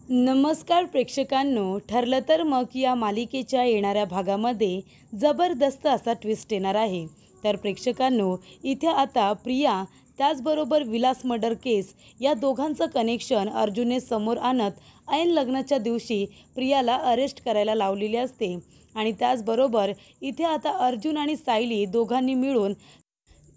नमस्कार प्रेक्षकांनो, ठरलं तर मग या मालिकेच्या येणाऱ्या भागामध्ये जबरदस्त असा ट्विस्ट येणार आहे. तर प्रेक्षकांनो, इथे आता प्रिया त्याचबरोबर विलास मर्डर केस या दोघांचं कनेक्शन अर्जुनने समोर आणत ऐन लग्नाच्या दिवशी प्रियाला अरेस्ट करायला लावलेली असते. आणि त्याचबरोबर इथे आता अर्जुन आणि सायली दोघांनी मिळून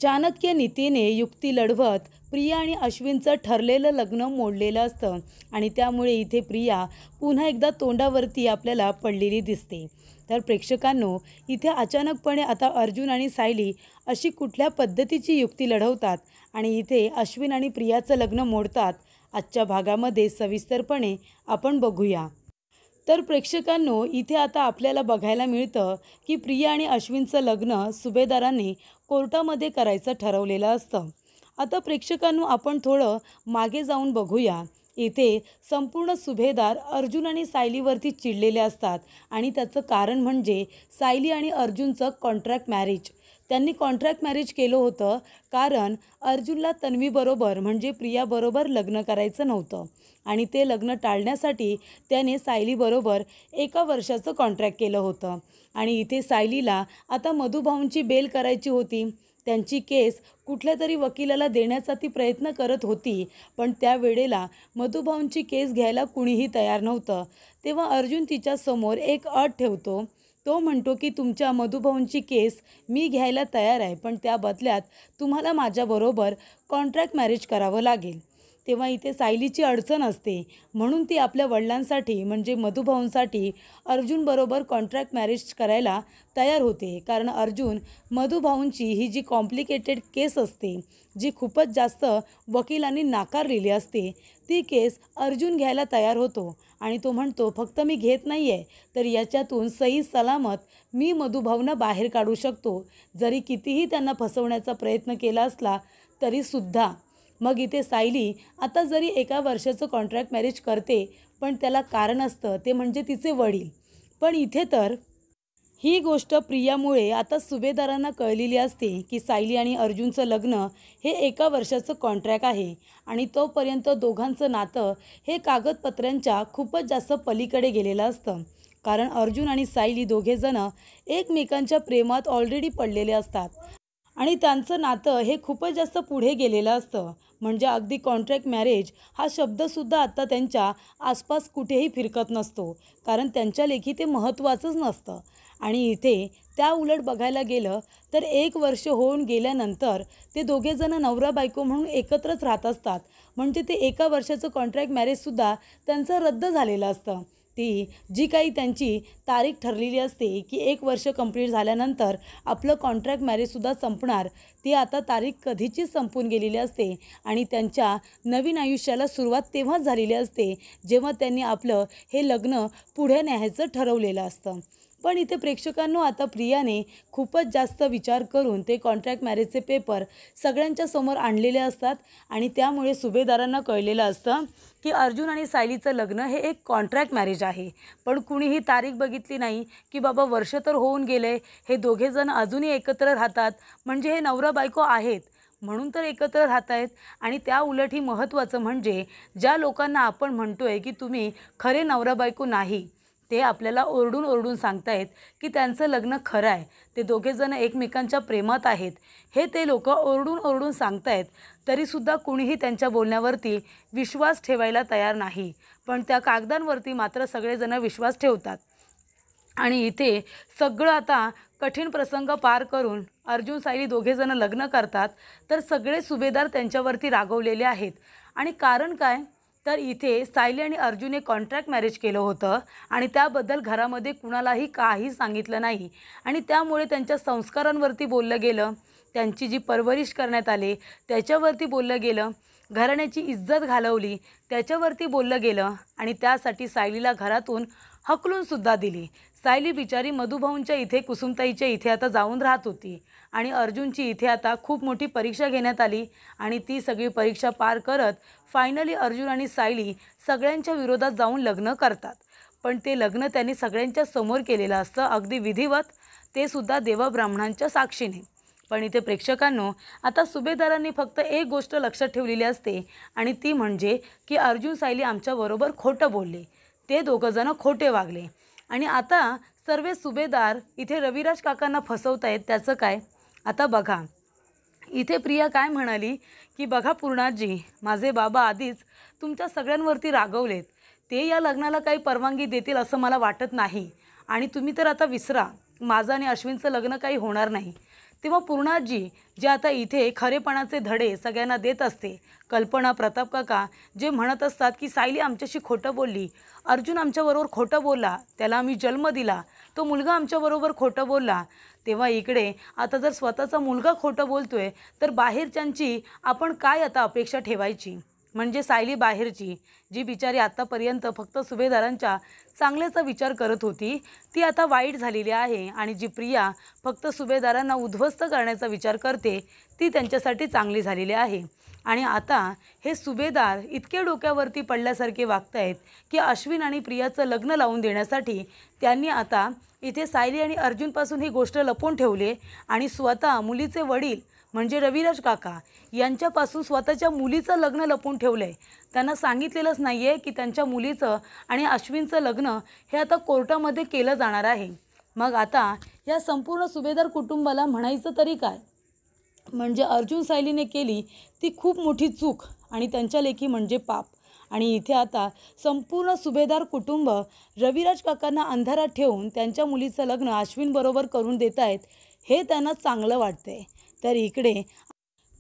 चाणक्य नीतीने युक्ती लढवत प्रिया आणि अश्विनचं ठरलेलं लग्न मोडलेलं असतं. आणि त्यामुळे इथे प्रिया पुन्हा एकदा तोंडावरती आपल्याला पडलेली दिसते. तर प्रेक्षकांनो, इथे अचानकपणे आता अर्जुन आणि सायली अशी कुठल्या पद्धतीची युक्ती लढवतात आणि इथे अश्विन आणि प्रियाचं लग्न मोडतात, आजच्या भागामध्ये सविस्तरपणे आपण बघूया. तर प्रेक्षकांनो, इथे आता आपल्याला बघायला मिळतं की प्रिया आणि अश्विनचं लग्न सुभेदारांनी कोर्टामध्ये करायचं ठरवलेलं असतं. आता प्रेक्षकांनो, आपण थोडं मागे जाऊन बघूया. इथे संपूर्ण सुभेदार अर्जुन आणि सायलीवरती चिडलेले असतात आणि त्याचं कारण म्हणजे सायली आणि अर्जुनचं कॉन्ट्रॅक्ट मॅरेज. त्यांनी कॉन्ट्रॅक्ट मॅरेज केलं होतं कारण अर्जुनला तन्वीबरोबर म्हणजे प्रियाबरोबर लग्न करायचं नव्हतं आणि ते लग्न टाळण्यासाठी त्याने सायलीबरोबर 1 वर्षाचं कॉन्ट्रॅक्ट केलं होतं. आणि इथे सायलीला आता मधुभाऊंची बेल करायची होती. त्यांची केस कुठल्यातरी वकिलाला देण्याचा ती प्रयत्न करत होती, पण त्या वेळेला मधुभाऊंची केस घ्यायला कुणीही तयार नव्हतं. तेव्हा अर्जुन तिच्यासमोर एक अट ठेवतो. तो म्हणतो की तुमच्या मधुभाऊंची केस मी घ्यायला तयार आहे, पण त्या बदल्यात तुम्हाला माझ्याबरोबर कॉन्ट्रॅक्ट मॅरेज करावं लागेल. तेव्हा इथे सायलीची अडचण असते, म्हणून ती आपल्या वडिलांसाठी म्हणजे मधुभाऊंसाठी अर्जुनबरोबर कॉन्ट्रॅक्ट मॅरेज करायला तयार होते. कारण अर्जुन मधुभाऊंची ही जी कॉम्प्लिकेटेड केस असते, जी खूपच जास्त वकिलांनी नाकारलेली असते, ती केस अर्जुन घ्यायला तयार होतो. आणि तो म्हणतो फक्त मी घेत नाही आहे, तर याच्यातून सही सलामत मी मधुभाऊंना बाहेर काढू शकतो. जरी कितीही त्यांना फसवण्याचा प्रयत्न केला असला तरीसुद्धा. मग इथे सायली आता जरी 1 वर्षाचं कॉन्ट्रॅक्ट मॅरेज करते, पण त्याला कारण असतं, ते म्हणजे तिचे वडील. पण इथे तर ही गोष्ट प्रियामुळे आता सुभेदारांना कळलेली असते की सायली आणि अर्जुनचं लग्न हे 1 वर्षाचं कॉन्ट्रॅक्ट आहे आणि तोपर्यंत दोघांचं नातं हे कागदपत्रांच्या खूपच जास्त पलीकडे गेलेलं असतं. कारण अर्जुन आणि सायली दोघेजणं एकमेकांच्या प्रेमात ऑलरेडी पडलेले असतात आणि त्यांचं नातं हे खूपच जास्त पुढे गेलेलं असतं. म्हणजे अगदी कॉन्ट्रॅक्ट मॅरेज हा शब्दसुद्धा आत्ता त्यांच्या आसपास कुठेही फिरकत नसतो, कारण त्यांच्या लेखी ते महत्त्वाचंच नसतं. आणि इथे त्या उलट बघायला गेलं तर 1 वर्ष होऊन गेल्यानंतर ते दोघेजणं नवरा बायको म्हणून एकत्रच राहत असतात. म्हणजे ते 1 वर्षाचं कॉन्ट्रॅक्ट मॅरेजसुद्धा त्यांचं रद्द झालेलं असतं. ती जी काही त्यांची तारीख ठरलेली असते की 1 वर्ष कंप्लीट झाल्यानंतर आपलं कॉन्ट्रॅक्ट मॅरेजसुद्धा संपणार, ती आता तारीख कधीचीच संपून गेलेली असते. आणि त्यांच्या नवीन आयुष्याला सुरुवात तेव्हाच झालेली असते जेव्हा त्यांनी आपलं हे लग्न पुढे न्यायचं ठरवलेलं असतं. पण इथे प्रेक्षकांनो, आता प्रियाने खूपच जास्त विचार करून ते कॉन्ट्रॅक्ट मॅरेजचे पेपर सगळ्यांच्या समोर आणलेले असतात आणि त्यामुळे सुभेदारांना कळलेलं असतं की अर्जुन आणि सायलीचं लग्न हे एक कॉन्ट्रॅक्ट मॅरेज आहे. पण कुणीही तारीख बघितली नाही की बाबा वर्ष तर होऊन गेले, हे दोघेजण अजूनही एकत्र राहतात, म्हणजे हे नवरा बायको आहेत म्हणून तर एकत्र राहत आहेत. आणि त्या उलटही महत्त्वाचं म्हणजे ज्या लोकांना आपण म्हणतोय की तुम्ही खरे नवरा बायको नाही, ते आपल्याला ओरडून ओरडून सांगतायत की त्यांचं लग्न खरं आहे, ते दोघेजण एकमेकांच्या प्रेमात आहेत, हे ते लोक ओरडून ओरडून सांगतायत. तरीसुद्धा कुणीही त्यांच्या बोलण्यावरती विश्वास ठेवायला तयार नाही, पण त्या कागदांवरती मात्र सगळेजण विश्वास ठेवतात. आणि इथे सगळं आता कठीण प्रसंग पार करून अर्जुन सायली दोघेजण लग्न करतात, तर सगळे सुभेदार त्यांच्यावरती रागवलेले आहेत. आणि कारण काय, तर इथे सायली आणि अर्जुनने कॉन्ट्रॅक्ट मॅरेज केलं होतं आणि त्याबद्दल घरामध्ये कुणालाही काही सांगितलं नाही. आणि त्यामुळे त्यांच्या संस्कारांवरती बोललं गेलं, त्यांची जी परवरिश करण्यात आली त्याच्यावरती बोललं गेलं, घराण्याची इज्जत घालवली त्याच्यावरती बोललं गेलं. आणि त्यासाठी सायलीला घरातून हकलूनसुद्धा दिली. सायली बिचारी मधुभाऊंच्या इथे, कुसुमताईच्या इथे आता जाऊन राहत होती आणि अर्जुनची इथे आता खूप मोठी परीक्षा घेण्यात आली आणि ती सगळी परीक्षा पार करत फायनली अर्जुन आणि सायली सगळ्यांच्या विरोधात जाऊन लग्न करतात. पण ते लग्न त्यांनी सगळ्यांच्या समोर केलेलं असतं, अगदी विधिवत, ते सुद्धा देवब्राह्मणांच्या साक्षीने. पण इथे प्रेक्षकांनो आता सुभेदारांनी फक्त एक गोष्ट लक्षात ठेवलेली असते आणि ती म्हणजे की अर्जुन सायली आमच्याबरोबर खोटं बोलले, ते दोघंजणं खोटे वागले. आणि आता सर्व सुभेदार इथे रविराज काकांना फसवतायत. त्याचं काय? आता बघा इथे प्रिया काय म्हणाली की बघा पूर्णाजी, माझे बाबा आधीच तुमच्या सगळ्यांवरती रागवलेत, ते या लग्नाला काही परवानगी देतील असं मला वाटत नाही. आणि तुम्ही तर आता विसरा, माझं आणि अश्विनचं लग्न काही होणार नाही. तेव्हा पूर्णाजी जे आता इथे खरेपणाचे धडे सगळ्यांना देत असते, कल्पना, प्रताप काका जे म्हणत असतात की सायली आमच्याशी खोटं बोलली, अर्जुन आमच्याबरोबर खोटं बोलला, त्याला आम्ही जन्म दिला, तो मुलगा आमच्याबरोबर खोटं बोलला. तेव्हा इकडे आता जर स्वतःचा मुलगा खोटं बोलतोय तर बाहेरच्यांची आपण काय आता अपेक्षा ठेवायची? म्हणजे सायली बाहेरची जी बिचारी आत्तापर्यंत फक्त सुभेदारांच्या चांगल्याचा विचार करत होती, ती आता वाईट झालेली आहे. आणि जी प्रिया फक्त सुभेदारांना उद्ध्वस्त करण्याचा विचार करते, ती त्यांच्यासाठी चांगली झालेली आहे. आणि आता हे सुभेदार इतके डोक्यावरती पडल्यासारखे वागत आहेत की अश्विन आणि प्रियाचं लग्न लावून देण्यासाठी त्यांनी आता इथे सायली आणि अर्जुनपासून ही गोष्ट लपवून ठेवली आणि स्वतः मुलीचे वडील म्हणजे रविराज काका यांच्यापासून स्वतःच्या मुलीचं लग्न लपवून ठेवलं आहे. त्यांना सांगितलेलंच नाही आहे की त्यांच्या मुलीचं आणि अश्विनचं लग्न हे आता कोर्टामध्ये केलं जाणार आहे. मग आता या संपूर्ण सुभेदार कुटुंबाला म्हणायचं तरी काय? म्हणजे अर्जुन सायलीने केली ती खूप मोठी चूक आणि त्यांच्या लेखी म्हणजे पाप. आणि इथे आता संपूर्ण सुभेदार कुटुंब रविराज काकांना अंधारात ठेवून त्यांच्या मुलीचं लग्न अश्विनबरोबर करून देत आहेत, हे त्यांना चांगलं वाटतंय. तर इकडे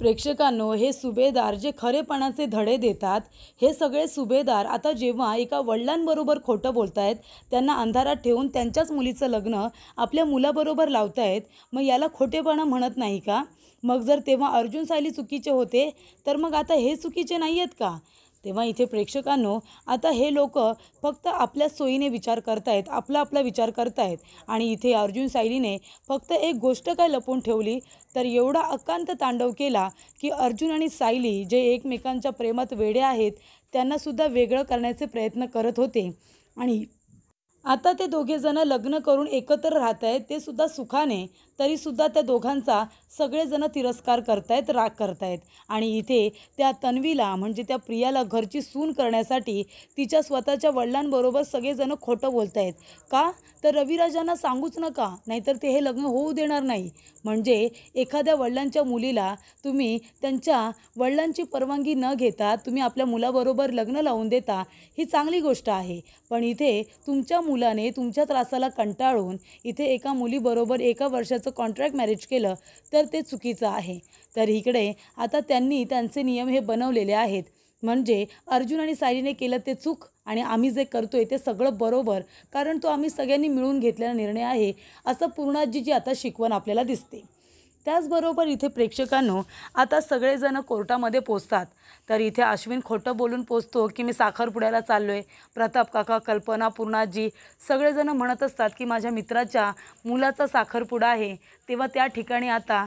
प्रेक्षकांनो हे सुभेदार जे खरेपणाचे धडे देतात, हे सगळे सुभेदार आता जेव्हा एका वडिलांबरोबर खोटं बोलत आहेत, त्यांना अंधारात ठेवून त्यांच्याच मुलीचं लग्न आपल्या मुलाबरोबर लावत आहेत, मग याला खोटेपणा म्हणत नाही का? मग जर तेव्हा अर्जुन सायली चुकीचे होते तर मग आता हे चुकीचे नाही आहेत का? तेव्हा इथे प्रेक्षकांनो आता हे लोक फक्त आपल्या सोयीने विचार करतायत, आपला विचार करतायत. आणि इथे अर्जुन सायलीने फक्त एक गोष्ट काय लपवून ठेवली तर एवढा अकांत तांडव केला की अर्जुन आणि सायली जे एकमेकांच्या प्रेमात वेडे आहेत त्यांनासुद्धा वेगळं करण्याचे प्रयत्न करत होते. आणि आता ते दोघेजणं लग्न करून एकत्र राहत आहेत, ते सुद्धा सुखाने, तरीसुद्धा त्या दोघांचा सगळेजणं तिरस्कार करतायत, राग करतायत. आणि इथे त्या तन्वीला म्हणजे त्या प्रियाला घरची सून करण्यासाठी तिच्या स्वतःच्या वडिलांबरोबर सगळेजणं खोटं बोलत आहेत. का? तर रविराजांना सांगूच नका, नाहीतर ते हे लग्न होऊ देणार नाही. म्हणजे एखाद्या वडिलांच्या मुलीला तुम्ही त्यांच्या वडिलांची परवानगी न घेता तुम्ही आपल्या मुलाबरोबर लग्न लावून देता, ही चांगली गोष्ट आहे. पण इथे तुमच्या मुलाने तुमच्या त्रासाला कंटाळून इथे एका मुलीबरोबर 1 वर्षाचं कॉन्ट्रॅक्ट मॅरेज केलं तर ते चुकीचं आहे. तर इकडे आता त्यांनी त्यांचे नियम हे बनवलेले आहेत. म्हणजे अर्जुन आणि सायलीने केलं ते चूक आणि आम्ही जे करतोय ते सगळं बरोबर, कारण तो आम्ही सगळ्यांनी मिळून घेतलेला निर्णय आहे, असं पूर्णाजीची आता शिकवण आपल्याला दिसते. त्याचबरोबर इथे प्रेक्षकांनो आता सगळेजण कोर्टामध्ये पोचतात. तर इथे अश्विन खोटं बोलून पोचतो की मी साखरपुड्याला चाललो आहे. प्रताप काका, कल्पना, पूर्णाजी सगळेजण म्हणत असतात की माझ्या मित्राच्या मुलाचा साखरपुडा आहे. तेव्हा त्या ठिकाणी आता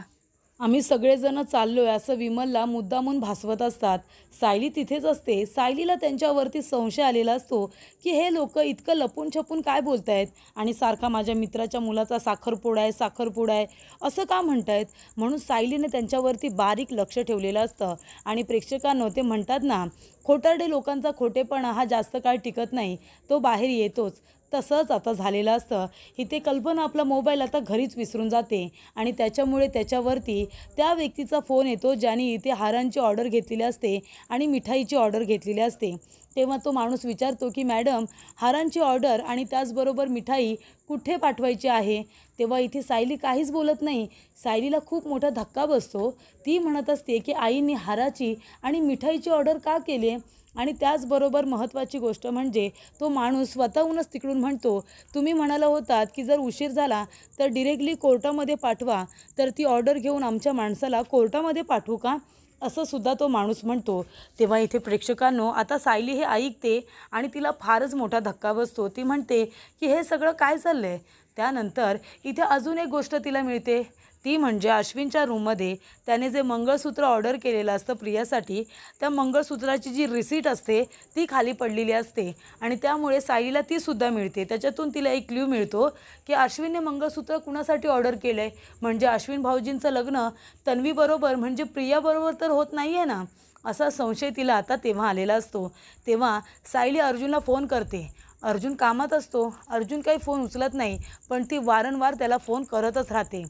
आम्ही सगळेजण चाललो आहे असं विमलला मुद्दामून भासवत असतात. सायली तिथेच असते. सायलीला त्यांच्यावरती संशय आलेला असतो की हे लोक इतकं लपून छपून काय बोलत आहेत आणि सारखा माझ्या मित्राच्या मुलाचा साखरपुडा आहे असं का म्हणत आहेत. म्हणून सायलीने त्यांच्यावरती बारीक लक्ष ठेवलेलं असतं. आणि प्रेक्षकांनो ते म्हणतात ना, खोटारडे लोकांचा खोटेपणा हा जास्त काळ टिकत नाही, तो बाहेर येतोच. तसंच आता झालेलं असतं. इथे कल्पना आपला मोबाईल आता घरीच विसरून जाते आणि त्याच्यामुळे त्याच्यावरती त्या व्यक्तीचा फोन येतो ज्याने इथे हारांची ऑर्डर घेतलेली असते आणि मिठाईची ऑर्डर घेतलेली असते. तेव्हा तो माणूस विचारतो की मॅडम, हारांची ऑर्डर आणि त्याचबरोबर मिठाई कुठे पाठवायची आहे? तेव्हा इथे सायली काहीच बोलत नाही. सायलीला खूप मोठा धक्का बसतो. ती म्हणत असते की आईने हाराची आणि मिठाईची ऑर्डर का केली? आणि त्याचबरोबर महत्त्वाची गोष्ट म्हणजे तो माणूस स्वतःहूनच तिकडून म्हणतो, तुम्ही म्हणाला होतात की जर उशीर झाला तर डिरेक्टली कोर्टामध्ये पाठवा, तर ती ऑर्डर घेऊन आमच्या माणसाला कोर्टामध्ये पाठवू का? असं सुद्धा तो माणूस म्हणतो. तेव्हा इथे प्रेक्षकांनो आता सायली हे ऐकते आणि तिला फारच मोठा धक्का बसतो. ती म्हणते की हे सगळं काय चाललं आहे? त्यानंतर इथे अजून एक गोष्ट तिला मिळते. ती म्हणजे अश्विनच्या रूममध्ये त्याने जे मंगळसूत्र ऑर्डर केलेलं असतं प्रियासाठी, त्या मंगळसूत्राची जी रिसीट असते ती खाली पडलेली असते आणि त्यामुळे सायलीला ती सुद्धा मिळते. त्याच्यातून तिला एक क्ल्यू मिळतो की अश्विनने मंगळसूत्र कुणासाठी ऑर्डर केलं आहे. म्हणजे अश्विन भाऊजींचं लग्न तन्वीबरोबर म्हणजे प्रियाबरोबर तर होत नाही आहे ना, असा संशय तिला आता तेव्हा आलेला असतो. तेव्हा सायली अर्जुनला फोन करते. अर्जुन कामात असतो. अर्जुन काही फोन उचलत नाही, पण ती वारंवार त्याला फोन करतच राहते.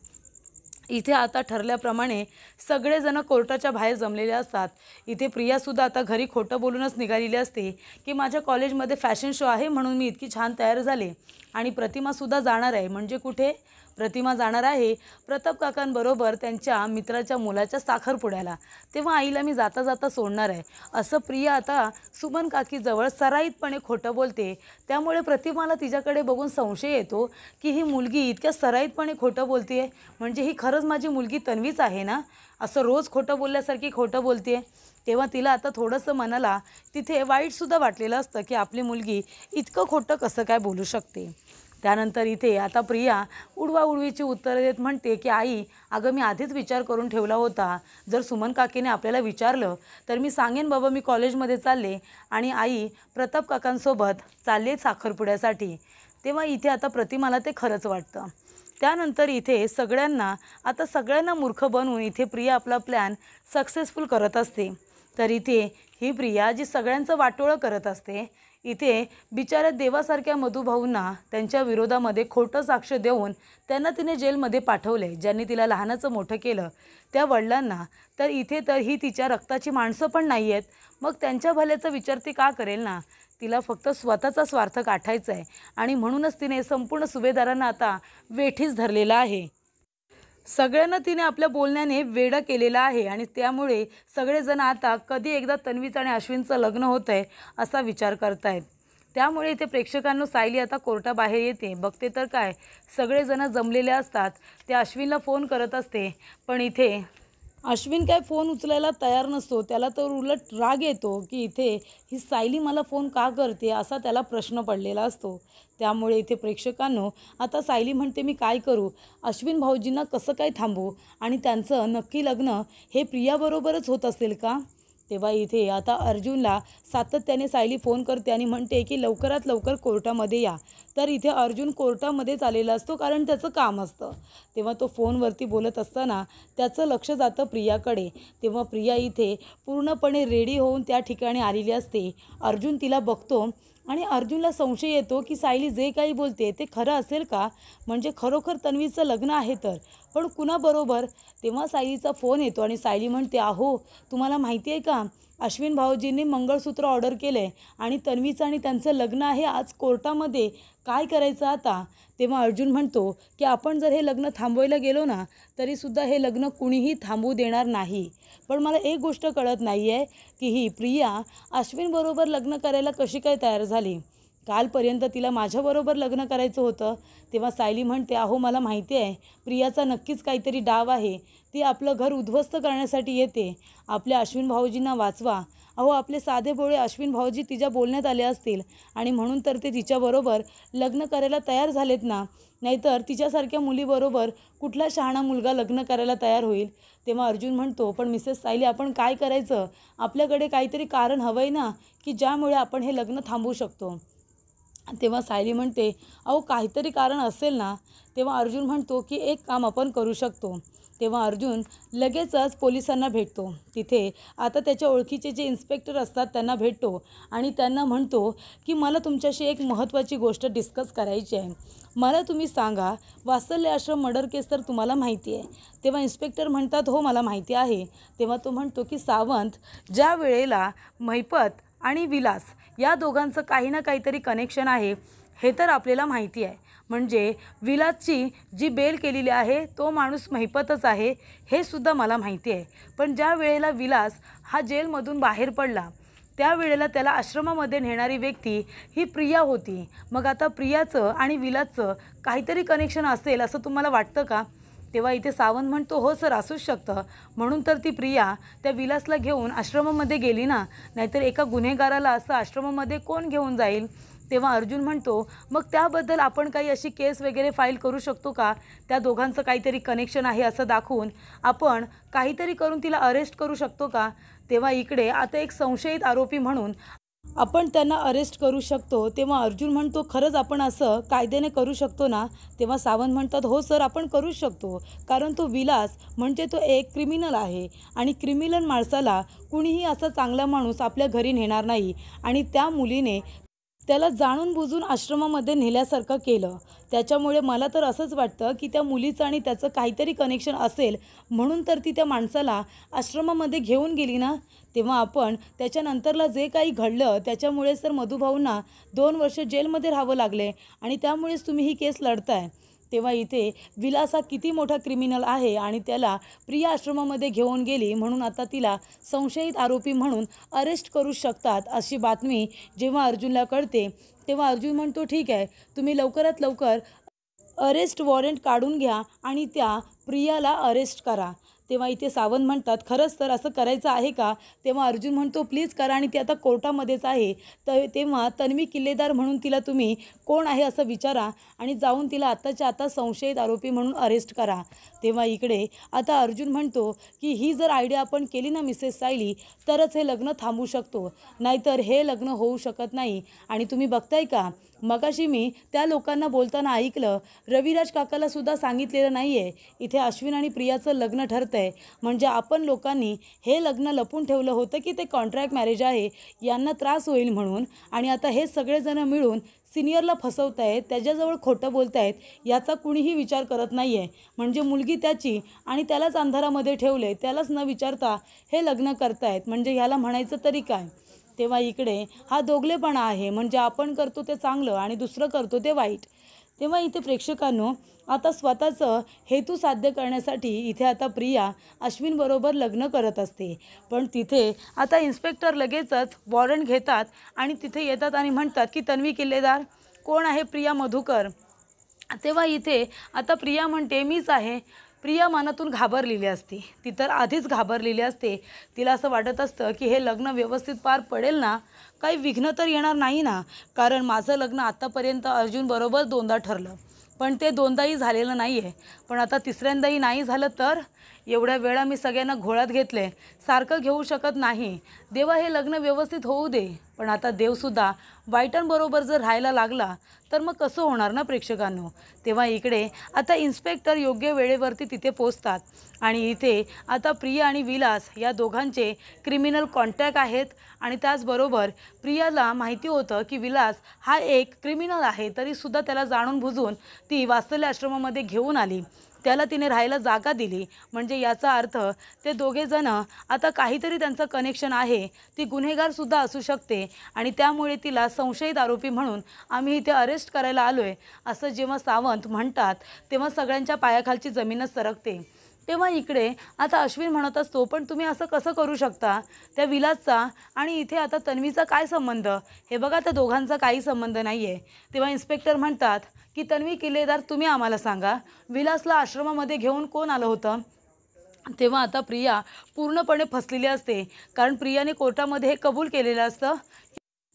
इथे आता ठरल्याप्रमाणे सगळेजण कोर्टाच्या बाहेर जमलेले असतात. इथे प्रियासुद्धा आता घरी खोटं बोलूनच निघालेली असते की माझ्या कॉलेजमध्ये फॅशन शो आहे म्हणून मी इतकी छान तयार झाले आणि प्रतिमासुद्धा जाणार आहे. म्हणजे कुठे? प्रतिमा जाणार आहे प्रताप काकांबरोबर त्यांच्या मित्राच्या मुलाच्या साखरपुड्याला. तेव्हा आईला मी जाता जाता सोडणार आहे असं प्रिया आता सुमन काकीजवळ सराईतपणे खोटं बोलते. त्यामुळे प्रतिमाला तिच्याकडे बघून संशय येतो की ही मुलगी इतक्या सराईतपणे खोटं बोलते आहे, म्हणजे ही खरंच माझी मुलगी तन्वीच आहे ना, असं रोज खोटं बोलल्यासारखी खोटं बोलते. तेव्हा तिला आता थोडंसं मनाला तिथे वाईटसुद्धा वाटलेलं असतं की आपली मुलगी इतकं खोटं कसं काय बोलू शकते. त्यानंतर इथे आता प्रिया उडवाउडवीची उत्तरं देत म्हणते की आई, अगं मी आधीच विचार करून ठेवला होता, जर सुमन काकीने आपल्याला विचारलं तर मी सांगेन बाबा मी कॉलेजमध्ये चालले आणि आई प्रताप काकांसोबत चालले साखरपुड्यासाठी. तेव्हा इथे आता प्रतिमाला ते खरंच वाटतं. त्यानंतर इथे सगळ्यांना मूर्ख बनवून इथे प्रिया आपला प्लॅन सक्सेसफुल करत असते. तर इथे ही प्रिया जी सगळ्यांचं वाटोळं करत असते, इथे बिचाऱ्या देवासारख्या मधुभाऊंना त्यांच्या विरोधामध्ये खोटं साक्ष देऊन त्यांना तिने जेलमध्ये पाठवले. ज्यांनी तिला लहानाचं मोठं केलं त्या वडिलांना. तर इथे तर ही तिच्या रक्ताची माणसं पण नाही आहेत, मग त्यांच्या भल्याचा विचार ती का करेल ना. तिला फक्त स्वतःचा स्वार्थ गाठायचा आहे आणि म्हणूनच तिने संपूर्ण सुभेदारांना आता वेठीस धरलेला आहे. सगळ्यांना तिने आपल्या बोलण्याने वेडं केलेलं आहे आणि त्यामुळे सगळेजण आता कधी एकदा तन्वीचं आणि अश्विनचं लग्न होतं आहे असा विचार करतायत. त्यामुळे इथे प्रेक्षकांना सायली आता कोर्टाबाहेर येते. बघते तर काय, सगळेजण जमलेले असतात. ते अश्विनला फोन करत असते, पण इथे अश्विन काय फोन उचलायला तयार नसतो. त्याला तर उलट राग येतो की इथे ही सायली मला फोन का करते असा त्याला प्रश्न पडलेला असतो. त्यामुळे इथे प्रेक्षकांनो आता सायली म्हणते मी काय करू, अश्विन भाऊजींना कसं काय थांबवू आणि त्यांचं नक्की लग्न हे प्रियाबरोबरच होत असेल का. तेव्हा इथे आता अर्जुनला सातत्याने सायली फोन करते आणि म्हणते की लवकरात लवकर कोर्टामध्ये या. तर इथे अर्जुन कोर्टामध्येच आलेला असतो कारण त्याचं काम असतं. तेव्हा तो फोनवरती बोलत असताना त्याचं लक्ष जातं प्रियाकडे. तेव्हा प्रिया इथे पूर्णपणे रेडी होऊन त्या ठिकाणी आलेली असते. अर्जुन तिला बघतो आणि अर्जुनला संशय येतो की सायली जे काही बोलते ते खरं असेल का, म्हणजे खरोखर तन्वीचं लग्न आहे तर पण कुणाबरोबर. तेव्हा सायलीचा फोन येतो आणि सायली म्हणते अहो तुम्हाला माहिती आहे का, अश्विन भाऊजींनी मंगळसूत्र ऑर्डर केलं आहे आणि तन्वीचं आणि त्यांचं लग्न आहे आज कोर्टामध्ये, काय करायचं आता. तेव्हा अर्जुन म्हणतो की आपण जर हे लग्न थांबवायला गेलो ना तरीसुद्धा हे लग्न कुणीही थांबवू देणार नाही. पण मला एक गोष्ट कळत नाही आहे की ही प्रिया अश्विनबरोबर लग्न करायला कशी काय तयार झाली. कालपर्यंत तिला माझ्याबरोबर लग्न करायचं होतं. तेव्हा सायली म्हणते अहो मला माहिती आहे प्रियाचा नक्कीच काहीतरी डाव आहे. ती आपलं घर उद्ध्वस्त करण्यासाठी येते. आपल्या अश्विन भाऊजींना वाचवा. अहो आपले साधे भोळे अश्विन भाऊजी तिच्या बोलण्यात आले असतील आणि म्हणून तर ते तिच्याबरोबर लग्न करायला तयार झालेत ना, नाहीतर तिच्यासारख्या मुलीबरोबर कुठला शहाणा मुलगा लग्न करायला तयार होईल. तेव्हा अर्जुन म्हणतो पण मिसेस सायली आपण काय करायचं, आपल्याकडे काहीतरी कारण हवं आहे ना की ज्यामुळे आपण हे लग्न थांबवू शकतो. तेव्हा सायली म्हणते अहो काहीतरी कारण असेल ना. तेव्हा अर्जुन म्हणतो की एक काम आपण करू शकतो. तेव्हा अर्जुन लगेचच पोलिसांना भेटतो. तिथे आता त्याच्या ओळखीचे जे इन्स्पेक्टर असतात त्यांना भेटतो आणि त्यांना म्हणतो की मला तुमच्याशी एक महत्त्वाची गोष्ट डिस्कस करायची आहे. मला तुम्ही सांगा वात्सल्य आश्रम मर्डर केस तर तुम्हाला माहिती आहे. तेव्हा इन्स्पेक्टर म्हणतात हो मला माहिती आहे. तेव्हा तो म्हणतो की सावंत ज्या वेळेला महिपत आणि विलास या दोघांचं काही ना काहीतरी कनेक्शन आहे हे तर आपल्याला माहिती आहे. म्हणजे विलासची जी बेल केलेली आहे तो माणूस महिपतच आहे हे सुद्धा मला माहिती आहे. पण ज्या वेळेला विलास हा जेलमधून बाहेर पडला त्यावेळेला त्याला आश्रमामध्ये नेणारी व्यक्ती ही प्रिया होती. मग आता प्रियाचं आणि विलासचं काहीतरी कनेक्शन असेल असं तुम्हाला वाटतं का. तेव्हा इथे सावंत म्हणतो हो सर असूच शकतं. म्हणून तर ती प्रिया त्या विलासला घेऊन आश्रमामध्ये गेली ना, नाहीतर एका गुन्हेगाराला असं आश्रमामध्ये कोण घेऊन जाईल. तेव्हा अर्जुन म्हणतो, मग त्याबद्दल आपण काही अशी केस वगैरे फाईल करू शकतो का? त्या दोघांचं काहीतरी कनेक्शन आहे असं दाखवून आपण काहीतरी करून तिला अरेस्ट करू शकतो का? तेव्हा इकडे आता एक संशयित आरोपी म्हणून आपण त्यांना अरेस्ट करू शकतो. तेव्हा अर्जुन म्हणतो, खरंच आपण असं कायद्याने करू शकतो ना? तेव्हा सावंत म्हणतात, हो सर, आपण करू शकतो. कारण तो विलास म्हणजे तो एक क्रिमिनल आहे आणि क्रिमिनल माणसाला कुणीही असा चांगला माणूस आपल्या घरी नेणार नाही. आणि त्या मुलीने त्याला जाणून बुजून आश्रमामध्ये नेल्यासारखं केलं. त्याच्यामुळे मला तर असंच वाटतं की त्या मुलीचं आणि त्याचं काहीतरी कनेक्शन असेल, म्हणून तर ती त्या माणसाला आश्रमामध्ये घेऊन गेली ना. तेव्हा आपण त्याच्यानंतरला जे काही घडलं त्याच्यामुळे सर मधुभाऊंना 2 वर्ष जेलमध्ये राहावं लागले आणि त्यामुळेच तुम्ही ही केस लढताय. तेव्हा इथे विलास हा किती मोठा क्रिमिनल आहे आणि त्याला प्रिया आश्रमामध्ये घेऊन गेली, म्हणून आता तिला संशयित आरोपी म्हणून अरेस्ट करू शकतात अशी बातमी जेव्हा अर्जुनला कळते, तेव्हा अर्जुन म्हणतो, ठीक आहे, तुम्ही लवकरात लवकर अरेस्ट वॉरंट काढून घ्या आणि त्या प्रियाला अरेस्ट करा. तेव्हा इथे सावंत म्हणतात, खरंच तर असं करायचं आहे का? तेव्हा अर्जुन म्हणतो, प्लीज करा, आणि ती आता कोर्टामध्येच आहे. तेव्हा तन्वी किल्लेदार म्हणून तिला तुम्ही कोण आहे असं विचारा आणि जाऊन तिला आत्ताच्या आता संशयित आरोपी म्हणून अरेस्ट करा. तेव्हा इकडे आता अर्जुन म्हणतो की ही जर आयडिया आपण केली ना मिसेस सायली, तरच हे लग्न थांबू शकतो, नाहीतर हे लग्न होऊ शकत नाही. आणि तुम्ही बघताय का, मगाशी मी त्या लोकांना बोलताना ऐकलं, रविराज काकाला सुद्धा सांगितलेलं नाही आहे इथे अश्विन आणि प्रियाचं लग्न ठरतं आहे. म्हणजे आपण लोकांनी हे लग्न लपून ठेवलं होतं की ते कॉन्ट्रॅक्ट मॅरेज आहे, यांना त्रास होईल म्हणून. आणि आता हे सगळेजणं मिळून सिनियरला फसवत आहेत, त्याच्याजवळ खोटं बोलत आहेत, याचा कुणीही विचार करत नाही आहे. म्हणजे मुलगी त्याची आणि त्यालाच अंधारामध्ये ठेवले, त्यालाच न विचारता हे लग्न करतायत. म्हणजे ह्याला म्हणायचं तरी काय? तेव्हा इकडे हा दोघलेपणा आहे. म्हणजे आपण करतो ते चांगलं आणि दुसरं करतो ते वाईट. तेव्हा इथे प्रेक्षकांनो, आता स्वतःचं हेतू साध्य करण्यासाठी इथे आता प्रिया अश्विनबरोबर लग्न करत असते. पण तिथे आता इन्स्पेक्टर लगेचच वॉरंट घेतात आणि तिथे येतात आणि म्हणतात की तन्वी किल्लेदार कोण आहे? प्रिया मधुकर. तेव्हा इथे आता प्रिया म्हणते, मीच आहे. प्रिया मनातून घाबरलेली असते, ती तर आधीच घाबरलेली असते. तिला असं वाटत असतं की हे लग्न व्यवस्थित पार पडेल ना, काही विघ्न तर येणार नाही ना. कारण माझं लग्न आत्तापर्यंत अर्जुनबरोबर 2दा ठरलं, पण ते 2दाही झालेलं नाही आहे. पण आता तिसऱ्यांदाही नाही झालं तर? एवढ्या वेळा मी सगळ्यांना घोळात घेतले, सारखं घेऊ शकत नाही. देवा, हे लग्न व्यवस्थित होऊ दे. पण आता देवसुद्धा वाईटांबरोबर जर राहायला लागला तर मग कसं होणार ना प्रेक्षकांनो. तेव्हा इकडे आता इन्स्पेक्टर योग्य वेळेवरती तिथे पोचतात आणि इथे आता प्रिया आणि विलास या दोघांचे क्रिमिनल कॉन्टॅक्ट आहेत. आणि त्याचबरोबर प्रियाला माहिती होतं की विलास हा एक क्रिमिनल आहे, तरीसुद्धा त्याला जाणून बुजून ती वात्सल्य आश्रमामध्ये घेऊन आली, त्याला तिने राहायला जागा दिली. म्हणजे याचा अर्थ ते दोघेजणं आता काहीतरी त्यांचं कनेक्शन आहे. ती गुन्हेगारसुद्धा असू शकते आणि त्यामुळे तिला संशयित आरोपी म्हणून आम्ही इथे अरेस्ट करायला आलो आहे असं जेव्हा सावंत म्हणतात, तेव्हा सगळ्यांच्या पायाखालची जमीनच सरकते. तेव्हा इकडे आता अश्विन म्हणत असतो, पण तुम्ही असं कसं करू शकता? त्या विलासचा आणि इथे आता तन्वीचा काय संबंध? हे बघा, त्या दोघांचा काही संबंध नाही आहे. तेव्हा इन्स्पेक्टर म्हणतात की तन्वी किल्लेदार, तुम्ही आम्हाला सांगा, विलासला आश्रमामध्ये घेऊन कोण आलं होतं? तेव्हा आता प्रिया पूर्णपणे फसलेली असते, कारण प्रियाने कोर्टामध्ये हे कबूल केलेलं असतं,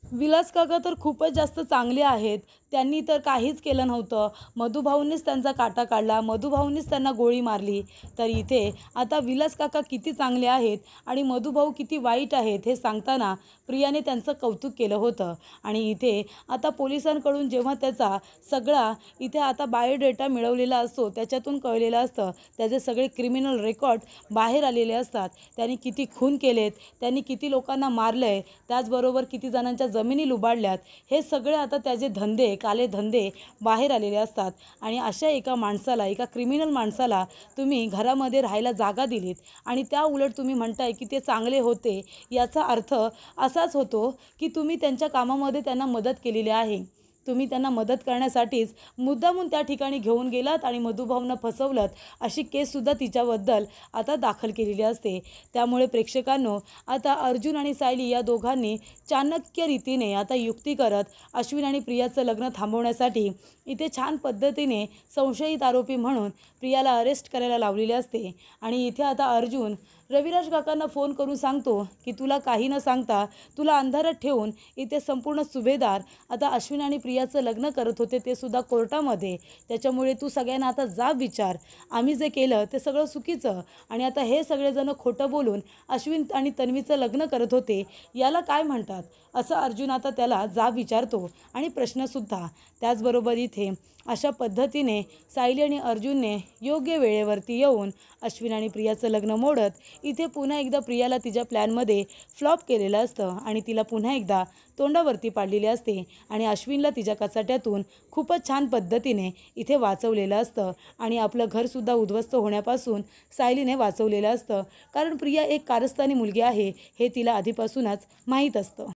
विलास काका तर खूपच जास्त चांगले आहेत, त्यांनी तर काहीच केलं नव्हतं, मधुभाऊंनीच त्यांचा काटा काढला, मधुभाऊंनीच त्यांना गोळी मारली. तर इथे आता विलास काका किती चांगले आहेत आणि मधुभाऊ किती वाईट आहेत हे सांगताना प्रियाने त्यांचं कौतुक केलं होतं. आणि इथे आता पोलिसांकडून जेव्हा त्याचा सगळा इथे आता बायोडेटा मिळवलेला असतो, त्याच्यातून कळलेलं असतं, त्याचे सगळे क्रिमिनल रेकॉर्ड बाहेर आलेले असतात. त्यांनी किती खून केलेत, त्यांनी किती लोकांना मारलं आहे, त्याचबरोबर किती जणांच्या जमिनी लुबाडल्यात, हे सगळे आता त्याचे धंदे, काले धंदे बाहेर आलेले असतात. आणि अशा एका माणसाला, एका क्रिमिनल माणसाला तुम्ही घरामध्ये राहायला जागा दिलीत आणि त्या उलट तुम्ही म्हणताय की ते चांगले होते, याचा अर्थ असाच होतो की तुम्ही त्यांच्या कामामध्ये त्यांना मदत केलेली आहे. तुम्ही त्यांना मदत करण्यासाठीच मुद्दामून त्या ठिकाणी घेऊन गेलात आणि मधुभाऊंना फसवलं, अशी केससुद्धा तिच्याबद्दल आता दाखल केलेली असते. त्यामुळे प्रेक्षकांनो, आता अर्जुन आणि सायली या दोघांनी चाणक्य रीतीने आता युक्ती करत अश्विन आणि प्रियाचं लग्न थांबवण्यासाठी इथे छान पद्धतीने संशयित आरोपी म्हणून प्रियाला अरेस्ट करायला लावलेले असते. आणि इथे आता अर्जुन रविराज काकांना फोन करून सांगतो की तुला काही न सांगता तुला अंधारात ठेवून इथे संपूर्ण सुभेदार आता अश्विन आणि प्रियाचं लग्न करत होते, ते सुद्धा कोर्टामध्ये. त्याच्यामुळे तू सगळ्यांना आता जाब विचार. आम्ही जे केलं ते सगळं चुकीचं आणि आता हे सगळेजण खोटं बोलून अश्विन आणि तन्वीचं लग्न करत होते, याला काय म्हणतात, असं अर्जुन आता त्याला जाब विचारतो आणि प्रश्नसुद्धा. त्याचबरोबर इथे अशा पद्धतीने सायली आणि अर्जुनने योग्य वेळेवरती येऊन अश्विन आणि प्रियाचं लग्न मोडत इथे पुन्हा एकदा प्रियाला तिच्या प्लॅनमध्ये फ्लॉप केलेलं असतं आणि तिला पुन्हा एकदा तोंडावरती पाडलेली असते आणि अश्विनला तिच्या कचाट्यातून खूपच छान पद्धतीने इथे वाचवलेलं असतं आणि आपलं घरसुद्धा उद्ध्वस्त होण्यापासून सायलीने वाचवलेलं असतं. कारण प्रिया एक कारस्थानी मुलगी आहे हे तिला आधीपासूनच माहीत असतं.